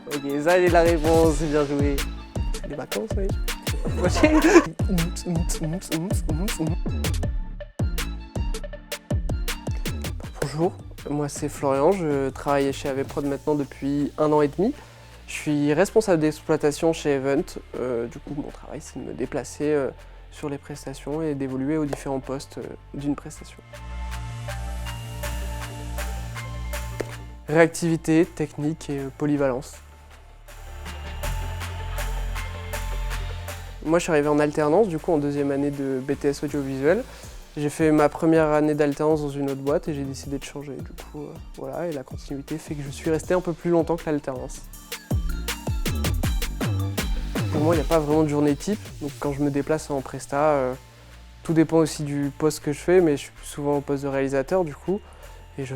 Ok, ça j'ai la réponse, c'est bien joué. C'est les vacances, oui. Bonjour, moi c'est Florian, je travaille chez AVProd maintenant depuis 1 an et demi. Je suis responsable d'exploitation chez Event. Du coup, mon travail c'est de me déplacer sur les prestations et d'évoluer aux différents postes d'une prestation. Réactivité, technique et polyvalence. Moi je suis arrivé en alternance, du coup en 2e année de BTS audiovisuel. J'ai fait ma première année d'alternance dans une autre boîte et j'ai décidé de changer. Du coup, voilà, et la continuité fait que je suis resté un peu plus longtemps que l'alternance. Pour moi, il n'y a pas vraiment de journée type. Donc quand je me déplace en presta, tout dépend aussi du poste que je fais, mais je suis plus souvent au poste de réalisateur du coup. Et je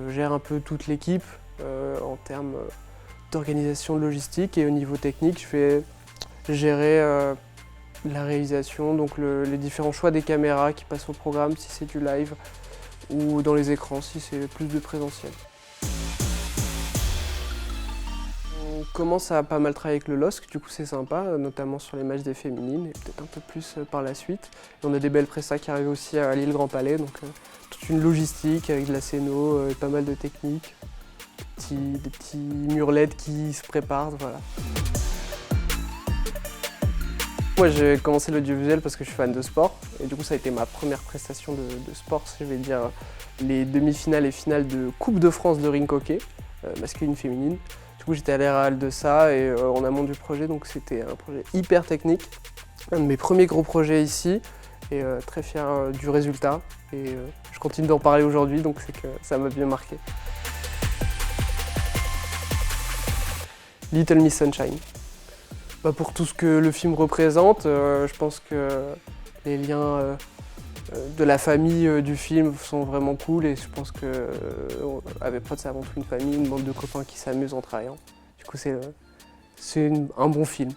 gère un peu toute l'équipe en termes d'organisation, de logistique. Et au niveau technique, je vais gérer la réalisation, donc les différents choix des caméras qui passent au programme, si c'est du live, ou dans les écrans, si c'est plus de présentiel. On commence à pas mal travailler avec le LOSC, du coup c'est sympa, notamment sur les matchs des féminines, et peut-être un peu plus par la suite. Et on a des belles prestas qui arrivent aussi à Lille Grand Palais, donc toute une logistique avec de la scéno, pas mal de techniques, des petits murs LED qui se préparent, voilà. Moi j'ai commencé l'audiovisuel parce que je suis fan de sport et du coup ça a été ma première prestation de sport, je vais dire les demi-finales et finales de Coupe de France de rink hockey, masculine, féminine. Du coup j'étais à l'RAL de ça et en amont du projet, donc c'était un projet hyper technique. Un de mes premiers gros projets ici et très fier du résultat et je continue d'en parler aujourd'hui, donc c'est que ça m'a bien marqué. Little Miss Sunshine. Pour tout ce que le film représente, je pense que les liens de la famille du film sont vraiment cool et je pense que AVProd c'est avant tout une famille, une bande de copains qui s'amusent en travaillant. Du coup c'est un bon film.